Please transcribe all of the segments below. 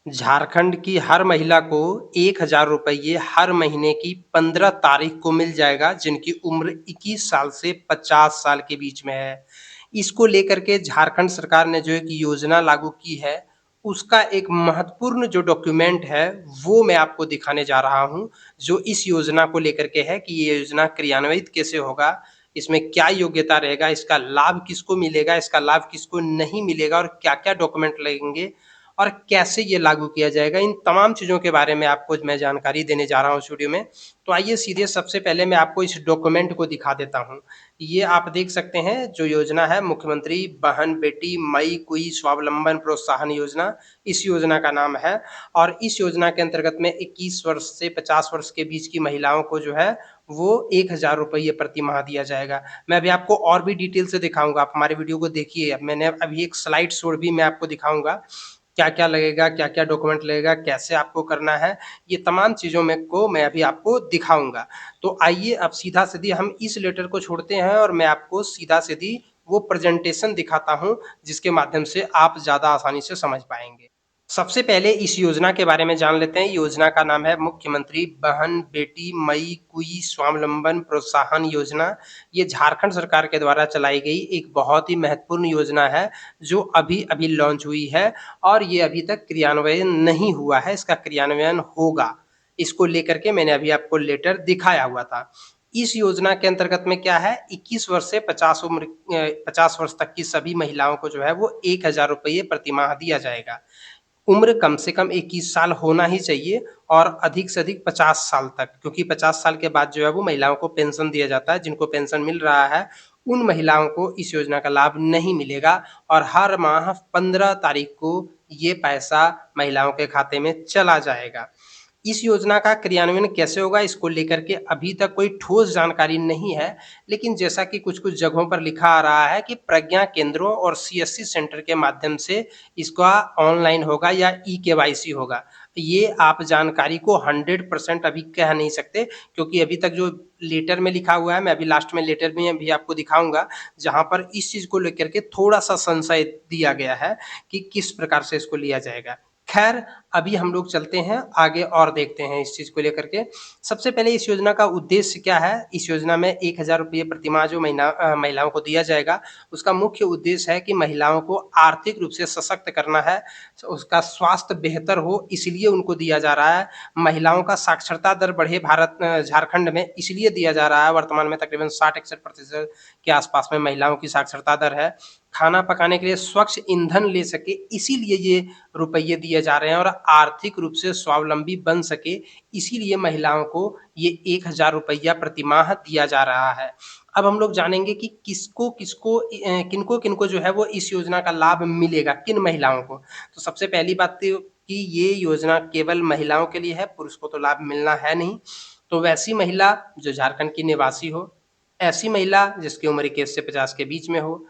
झारखंड की हर महिला को 1,000 रुपये हर महीने की 15 तारीख को मिल जाएगा, जिनकी उम्र 21 साल से 50 साल के बीच में है। इसको लेकर के झारखंड सरकार ने जो एक योजना लागू की है, उसका एक महत्वपूर्ण जो डॉक्यूमेंट है, वो मैं आपको दिखाने जा रहा हूँ, जो इस योजना को लेकर के है कि ये योजना क्रियान्वित कैसे होगा, इसमें क्या योग्यता रहेगा, इसका लाभ किसको मिलेगा, इसका लाभ किसको नहीं मिलेगा और क्या-क्या डॉक्यूमेंट लगेंगे और कैसे ये लागू किया जाएगा, इन तमाम चीज़ों के बारे में आपको मैं जानकारी देने जा रहा हूँ इस वीडियो में। तो आइए सीधे सबसे पहले मैं आपको इस डॉक्यूमेंट को दिखा देता हूँ। ये आप देख सकते हैं जो योजना है मुख्यमंत्री बहन-बेटी मई कुई स्वावलंबन प्रोत्साहन योजना, इस योजना का नाम है और इस योजना के अंतर्गत में 21 वर्ष से 50 वर्ष के बीच की महिलाओं को जो है वो 1,000 रुपये प्रति माह दिया जाएगा। मैं अभी आपको और भी डिटेल से दिखाऊँगा, आप हमारे वीडियो को देखिए। अब मैंने अभी एक स्लाइड शो भी मैं आपको दिखाऊँगा क्या-क्या लगेगा, क्या-क्या डॉक्यूमेंट लगेगा, कैसे आपको करना है, ये तमाम चीज़ों में को मैं अभी आपको दिखाऊँगा। तो आइए अब सीधा-सीधी हम इस लेटर को छोड़ते हैं और मैं आपको सीधा-सीधी वो प्रेज़ेंटेशन दिखाता हूँ, जिसके माध्यम से आप ज़्यादा आसानी से समझ पाएँगे। सबसे पहले इस योजना के बारे में जान लेते हैं। योजना का नाम है मुख्यमंत्री बहन-बेटी मई कुई स्वावलंबन प्रोत्साहन योजना। ये झारखंड सरकार के द्वारा चलाई गई एक बहुत ही महत्वपूर्ण योजना है, जो अभी-अभी लॉन्च हुई है और ये अभी तक क्रियान्वयन नहीं हुआ है, इसका क्रियान्वयन होगा। इसको लेकर के मैंने अभी आपको लेटर दिखाया हुआ था। इस योजना के अंतर्गत में क्या है 21 वर्ष से 50 वर्ष तक की सभी महिलाओं को जो है वो 1,000 रुपये प्रति माह दिया जाएगा। उम्र कम से कम 21 साल होना ही चाहिए और अधिक से अधिक 50 साल तक, क्योंकि 50 साल के बाद जो है वो महिलाओं को पेंशन दिया जाता है। जिनको पेंशन मिल रहा है, उन महिलाओं को इस योजना का लाभ नहीं मिलेगा और हर माह 15 तारीख को ये पैसा महिलाओं के खाते में चला जाएगा। इस योजना का क्रियान्वयन कैसे होगा इसको लेकर के अभी तक कोई ठोस जानकारी नहीं है, लेकिन जैसा कि कुछ-कुछ जगहों पर लिखा आ रहा है कि प्रज्ञा केंद्रों और सीएससी सेंटर के माध्यम से इसका ऑनलाइन होगा या ई-केवाईसी होगा। ये आप जानकारी को 100% अभी कह नहीं सकते, क्योंकि अभी तक जो लेटर में लिखा हुआ है, मैं अभी लास्ट में लेटर में भी आपको दिखाऊँगा, जहाँ पर इस चीज़ को लेकर के थोड़ा-सा संशय दिया गया है कि किस प्रकार से इसको लिया जाएगा। ख़ैर, अभी हम लोग चलते हैं आगे और देखते हैं इस चीज़ को लेकर के। सबसे पहले इस योजना का उद्देश्य क्या है? इस योजना में 1,000 रुपये प्रति माह जो महिलाओं को दिया जाएगा, उसका मुख्य उद्देश्य है कि महिलाओं को आर्थिक रूप से सशक्त करना है, उसका स्वास्थ्य बेहतर हो इसलिए उनको दिया जा रहा है। महिलाओं का साक्षरता दर बढ़े झारखंड में इसलिए दिया जा रहा है। वर्तमान में तकरीबन 60-61% के आस-पास में महिलाओं की साक्षरता दर है। खाना पकाने के लिए स्वच्छ ईंधन ले सके, इसीलिए ये रुपये दिए जा रहे हैं और आर्थिक रूप से स्वावलंबी बन सके, इसीलिए महिलाओं को ये 1,000 रुपया प्रति माह दिया जा रहा है। अब हम लोग जानेंगे कि किनको-किनको जो है वो इस योजना का लाभ मिलेगा, किन महिलाओं को? तो सबसे पहली बात तो कि ये योजना केवल महिलाओं के लिए है, पुरुष को तो लाभ मिलना है नहीं। तो वैसी महिला जो झारखंड की निवासी हो, ऐसी महिला जिसकी उम्र 21 से 50 के बीच में हो,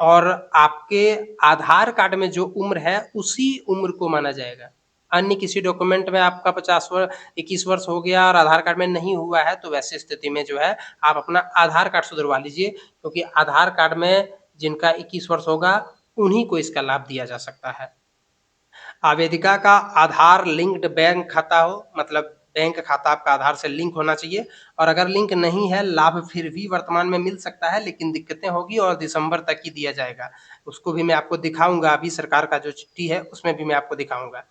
और आपके आधार कार्ड में जो उम्र है, उसी उम्र को माना जाएगा। अन्य किसी डॉक्यूमेंट में आपका 21 वर्ष हो गया और आधार कार्ड में नहीं हुआ है, तो वैसी स्थिति में जो है आप अपना आधार कार्ड सुधरवा लीजिए, क्योंकि आधार कार्ड में जिनका 21 वर्ष होगा, उन्हीं को इसका लाभ दिया जा सकता है। आवेदिका का आधार लिंक्ड बैंक खाता हो, मतलब बैंक खाता आपका आधार से लिंक होना चाहिए और अगर लिंक नहीं है, लाभ फिर भी वर्तमान में मिल सकता है, लेकिन दिक्कतें होगी और दिसंबर तक ही दिया जाएगा। उसको भी मैं आपको दिखाऊँगा, अभी सरकार का जो चिट्ठी है, उसमें भी मैं आपको दिखाऊँगा।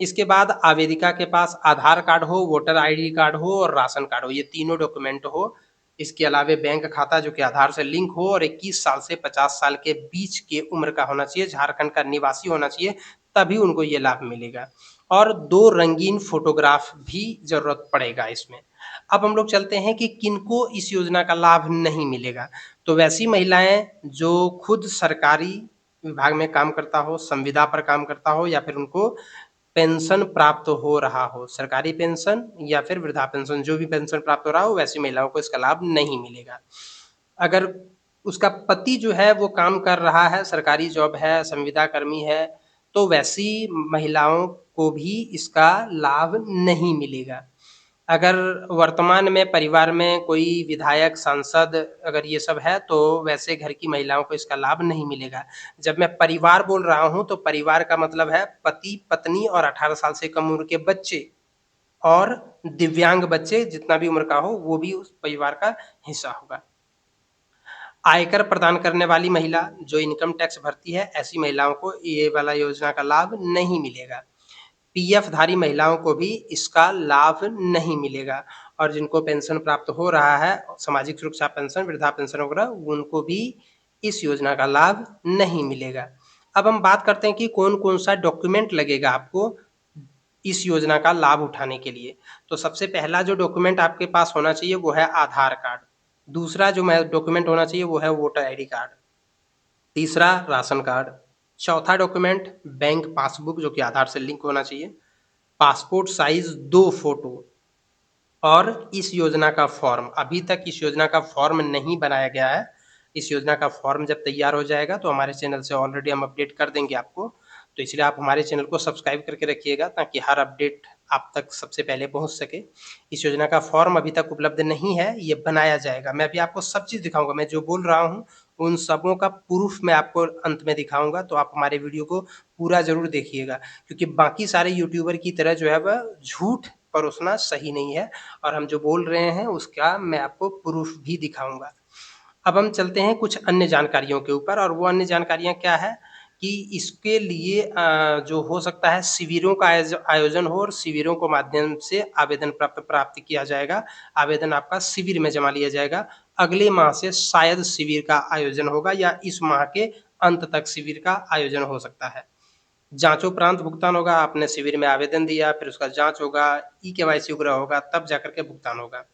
इसके बाद आवेदिका के पास आधार कार्ड हो, वोटर आईडी कार्ड हो और राशन कार्ड हो, ये तीनों डॉक्यूमेंट हो। इसके अलावे बैंक खाता जो कि आधार से लिंक हो और 21 साल से 50 साल के बीच की उम्र का होना चाहिए, झारखंड का निवासी होना चाहिए, तभी उनको ये लाभ मिलेगा और 2 रंगीन फ़ोटोग्राफ भी ज़रूरत पड़ेगा इसमें। अब हम लोग चलते हैं कि किनको इस योजना का लाभ नहीं मिलेगा। तो वैसी महिलाएँ जो खुद सरकारी विभाग में काम करता हो, संविदा पर काम करता हो या फिर उनको पेंशन प्राप्त हो रहा हो, सरकारी पेंशन या फिर वृद्धा पेंशन, जो भी पेंशन प्राप्त हो रहा हो, वैसी महिलाओं को इसका लाभ नहीं मिलेगा। अगर उसका पति जो है वो काम कर रहा है, सरकारी जॉब है, संविदा कर्मी है, तो वैसी महिलाओं को भी इसका लाभ नहीं मिलेगा। अगर वर्तमान में परिवार में कोई विधायक, सांसद अगर ये सब है, तो वैसे घर की महिलाओं को इसका लाभ नहीं मिलेगा। जब मैं परिवार बोल रहा हूँ, तो परिवार का मतलब है पति-पत्नी और 18 साल से कम उम्र के बच्चे और दिव्यांग बच्चे, जितना भी उम्र का हो, वो भी उस परिवार का हिस्सा होगा। आयकर प्रदान करने वाली महिला जो इनकम टैक्स भरती है, ऐसी महिलाओं को ये वाला योजना का लाभ नहीं मिलेगा। पीएफ धारी महिलाओं को भी इसका लाभ नहीं मिलेगा और जिनको पेंशन प्राप्त हो रहा है, सामाजिक सुरक्षा पेंशन, वृद्धा पेंशन वगैरह, उनको भी इस योजना का लाभ नहीं मिलेगा। अब हम बात करते हैं कि कौन-कौन सा डॉक्यूमेंट लगेगा आपको इस योजना का लाभ उठाने के लिए। तो सबसे पहला जो डॉक्यूमेंट आपके पास होना चाहिए वो है आधार कार्ड। दूसरा जो मैं डॉक्यूमेंट होना चाहिए वो है वोटर आईडी कार्ड। तीसरा राशन कार्ड। चौथा डॉक्यूमेंट बैंक पासबुक जो कि आधार से लिंक होना चाहिए। पासपोर्ट साइज 2 फोटो और इस योजना का फॉर्म। अभी तक इस योजना का फॉर्म नहीं बनाया गया है। इस योजना का फॉर्म जब तैयार हो जाएगा तो हमारे चैनल से ऑलरेडी हम अपडेट कर देंगे आपको। तो इसलिए आप हमारे चैनल को सब्सक्राइब करके रखिएगा ताकि हर अपडेट आप तक सबसे पहले पहुँच सके। इस योजना का फॉर्म अभी तक उपलब्ध नहीं है, ये बनाया जाएगा। मैं अभी आपको सब चीज़ दिखाऊँगा, मैं जो बोल रहा हूँ उन सबों का प्रूफ मैं आपको अंत में दिखाऊँगा, तो आप हमारे वीडियो को पूरा ज़रूर देखिएगा। क्योंकि बाकी सारे यूट्यूबर की तरह जो है वह झूठ परोसना सही नहीं है और हम जो बोल रहे हैं उसका मैं आपको प्रूफ भी दिखाऊँगा। अब हम चलते हैं कुछ अन्य जानकारियों के ऊपर और वो अन्य जानकारियाँ क्या है कि इसके लिए जो हो सकता है शिविरों का आयोजन हो और शिविरों के माध्यम से आवेदन प्राप्त किया जाएगा। आवेदन आपका शिविर में जमा लिया जाएगा। अगले माह से शायद शिविर का आयोजन होगा या इस माह के अंत तक शिविर का आयोजन हो सकता है। जाँचोपरांत भुगतान होगा, आपने शिविर में आवेदन दिया, फिर उसका जाँच होगा, ई-केवाईसी वगैरह होगा, तब जाकर के भुगतान होगा।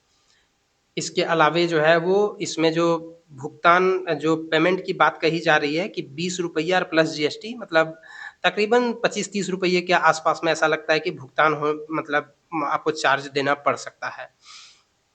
इसके अलावे जो है वो इसमें जो भुगतान जो पेमेंट की बात कही जा रही है कि ₹20 और प्लस जीएसटी मतलब तकरीबन 25-30 रुपये के आस-पास में ऐसा लगता है कि भुगतान हो मतलब आपको चार्ज देना पड़ सकता है।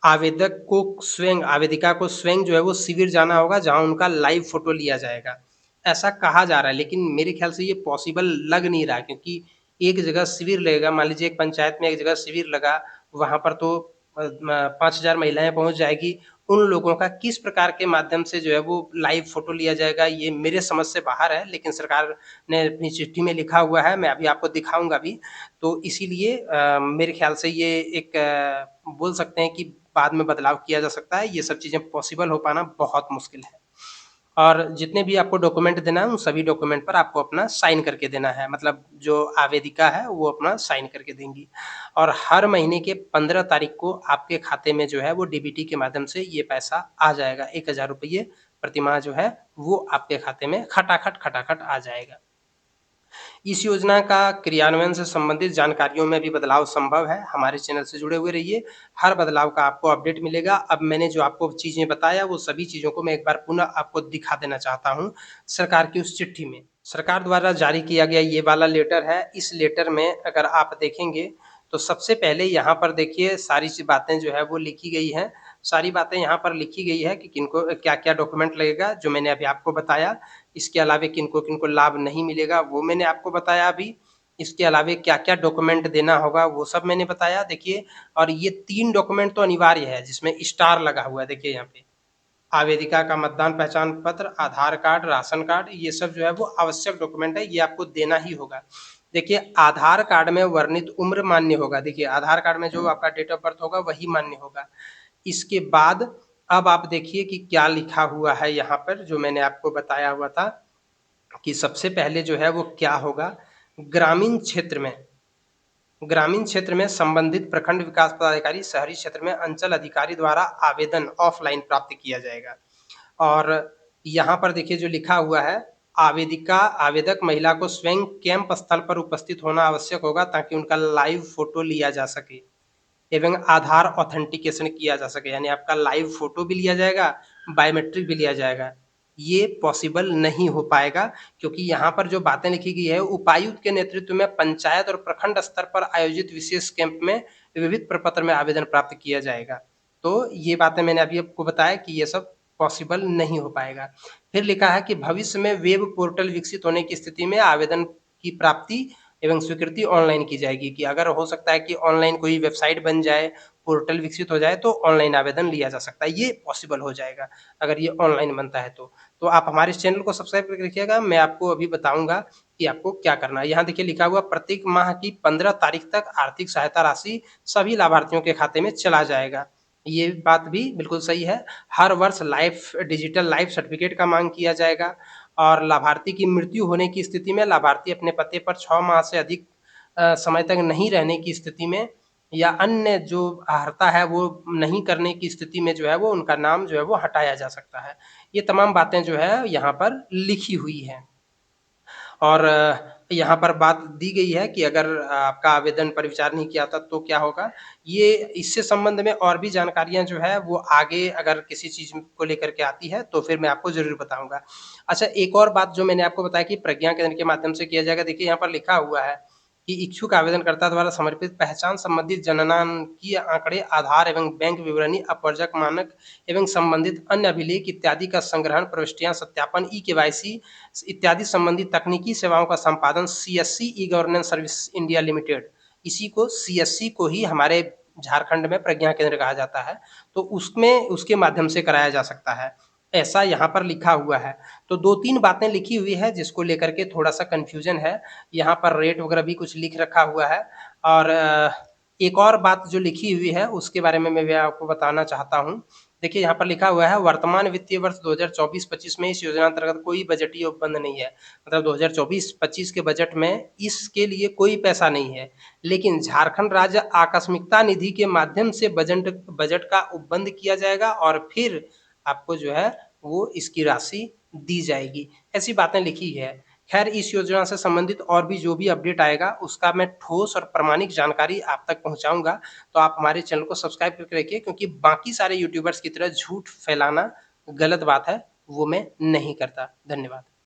आवेदक को स्वयं आवेदिका को स्वयं जो है वो शिविर जाना होगा जहाँ उनका लाइव फ़ोटो लिया जाएगा। ऐसा कहा जा रहा है लेकिन मेरे ख़्याल से ये पॉसिबल लग नहीं रहा क्योंकि एक जगह शिविर लगेगा, मान लीजिए एक पंचायत में एक जगह शिविर लगा, वहाँ पर तो 5,000 महिलाएँ पहुँच जाएगी। उन लोगों का किस प्रकार के माध्यम से जो है वो लाइव फ़ोटो लिया जाएगा, ये मेरे समझ से बाहर है, लेकिन सरकार ने अपनी चिट्ठी में लिखा हुआ है, मैं अभी आपको दिखाऊँगा भी। तो इसीलिए मेरे ख़्याल से ये एक बोल सकते हैं कि बाद में बदलाव किया जा सकता है, ये सब चीज़ें पॉसिबल हो पाना बहुत मुश्किल है। और जितने भी आपको डॉक्यूमेंट देना है, उन सभी डॉक्यूमेंट पर आपको अपना साइन करके देना है, मतलब जो आवेदिका है, वो अपना साइन करके देंगी। और हर महीने के 15 तारीख को आपके खाते में जो है वो डीबीटी के माध्यम से ये पैसा आ जाएगा, ₹1000 प्रतिमाह जो है, वो आपके खाते में खटाखट आ जाएगा। इस योजना का क्रियान्वयन से संबंधित जानकारियों में भी बदलाव संभव है। हमारे चैनल से जुड़े हुए रहिए, हर बदलाव का आपको अपडेट मिलेगा। अब मैंने जो आपको चीज़ें बताया, वो सभी चीज़ों को मैं एक बार पुनः आपको दिखा देना चाहता हूँ, सरकार की उस चिट्ठी में। सरकार द्वारा जारी किया गया ये वाला लेटर है, इस लेटर में अगर आप देखेंगे, तो सबसे पहले यहाँ पर देखिए सारी सी बातें जो है वो लिखी गई हैं। सारी बातें यहाँ पर लिखी गई है कि किनको क्या-क्या डॉक्यूमेंट लगेगा, जो मैंने अभी आपको बताया। इसके अलावे किनको-किनको लाभ नहीं मिलेगा, वो मैंने आपको बताया अभी। इसके अलावे क्या-क्या डॉक्यूमेंट देना होगा, वो सब मैंने बताया देखिए और ये 3 डॉक्यूमेंट तो अनिवार्य है, जिसमें स्टार लगा हुआ है, देखिए यहाँ पे। आवेदिका का मतदान पहचान पत्र, आधार कार्ड, राशन कार्ड, ये सब जो है वो आवश्यक डॉक्यूमेंट है, ये आपको देना ही होगा। देखिए, आधार कार्ड में वर्णित उम्र मान्य होगा, देखिए आधार कार्ड में जो आपका डेट ऑफ बर्थ होगा, वही मान्य होगा। इसके बाद अब आप देखिए कि क्या लिखा हुआ है यहाँ पर, जो मैंने आपको बताया हुआ था कि सबसे पहले जो है वो क्या होगा, ग्रामीण क्षेत्र में ग्रामीण क्षेत्र में संबंधित प्रखंड विकास पदाधिकारी, शहरी क्षेत्र में अंचल अधिकारी द्वारा आवेदन ऑफलाइन प्राप्त किया जाएगा। और यहाँ पर देखिए जो लिखा हुआ है, आवेदक महिला को स्वयं कैंप स्थल पर उपस्थित होना आवश्यक होगा ताकि उनका लाइव फ़ोटो लिया जा सके एवं आधार ऑथेंटिकेशन किया जा सके, यानी आपका लाइव फ़ोटो भी लिया जाएगा, बायोमेट्रिक भी लिया जाएगा। ये पॉसिबल नहीं हो पाएगा क्योंकि यहाँ पर जो बातें लिखी गई है, उपायुक्त के नेतृत्व में पंचायत और प्रखंड स्तर पर आयोजित विशेष कैंप में विविध प्रपत्र में आवेदन प्राप्त किया जाएगा। तो ये बातें मैंने अभी आपको बताया कि ये सब पॉसिबल नहीं हो पाएगा। फिर लिखा है कि भविष्य में वेब पोर्टल विकसित होने की स्थिति में आवेदन की प्राप्ति एवं स्वीकृति ऑनलाइन की जाएगी, कि अगर हो सकता है कि ऑनलाइन कोई वेबसाइट बन जाए, पोर्टल विकसित हो जाए तो ऑनलाइन आवेदन लिया जा सकता है। ये पॉसिबल हो जाएगा, अगर ये ऑनलाइन बनता है तो। तो आप हमारे इस चैनल को सब्सक्राइब करके रखिएगा, मैं आपको अभी बताऊँगा कि आपको क्या करना है। यहाँ देखिए लिखा हुआ प्रत्येक माह की 15 तारीख तक आर्थिक सहायता राशि सभी लाभार्थियों के खाते में चला जाएगा। ये बात भी बिल्कुल सही है। हर वर्ष डिजिटल लाइफ सर्टिफ़िकेट का माँग किया जाएगा और लाभार्थी की मृत्यु होने की स्थिति में लाभार्थी अपने पते पर 6 माह से अधिक समय तक नहीं रहने की स्थिति में या अन्य जो अर्हता है वो नहीं करने की स्थिति में जो है वो उनका नाम जो है वो हटाया जा सकता है। ये तमाम बातें जो है यहाँ पर लिखी हुई हैं। और यहाँ पर बात दी गई है कि अगर आपका आवेदन पर विचार नहीं किया था तो क्या होगा? ये इससे संबंध में और भी जानकारियाँ जो है वो आगे अगर किसी चीज़ को लेकर के आती है तो फिर मैं आपको ज़रूर बताऊँगा। अच्छा, एक और बात जो मैंने आपको बताया कि प्रज्ञा केंद्र के माध्यम से किया जाएगा, देखिए यहाँ पर लिखा हुआ है कि इच्छुक आवेदनकर्ता द्वारा समर्पित पहचान संबंधित जननांकीय आंकड़े, आधार एवं बैंक विवरणी, अपवर्जक मानक एवं संबंधित अन्य अभिलेख इत्यादि का संग्रहण, प्रविष्टियाँ, सत्यापन, ई-केवाईसी इत्यादि संबंधी तकनीकी सेवाओं का संपादन CSC e governance service India limited, इसी को सीएससी को ही हमारे झारखंड में प्रज्ञा केंद्र कहा जाता है, तो उसमें उसके माध्यम से कराया जा सकता है, ऐसा यहाँ पर लिखा हुआ है। तो 2-3 बातें लिखी हुई है जिसको लेकर के थोड़ा-सा कन्फ्यूज़न है, यहाँ पर रेट वगैरह भी कुछ लिख रखा हुआ है और एक और बात जो लिखी हुई है उसके बारे में मैं भी आपको बताना चाहता हूँ। देखिए यहाँ पर लिखा हुआ है वर्तमान वित्तीय वर्ष 2024-25 में इस योजना अंतर्गत कोई बजटीय उपबंध नहीं है। मतलब 2024-25 के बजट में इसके लिए कोई पैसा नहीं है। लेकिन झारखंड राज्य आकस्मिकता निधि के माध्यम से बजट बजट का उपबंध किया जाएगा और फिर आपको जो है वो इसकी राशि दी जाएगी। ऐसी बातें लिखी है। ख़ैर इस योजना से संबंधित और भी जो भी अपडेट आएगा उसका मैं ठोस और प्रामाणिक जानकारी आप तक पहुँचाऊँगा। तो आप हमारे चैनल को सब्सक्राइब करके रखिए क्योंकि बाकी सारे यूट्यूबर्स की तरह झूठ फैलाना गलत बात है, वो मैं नहीं करता। धन्यवाद।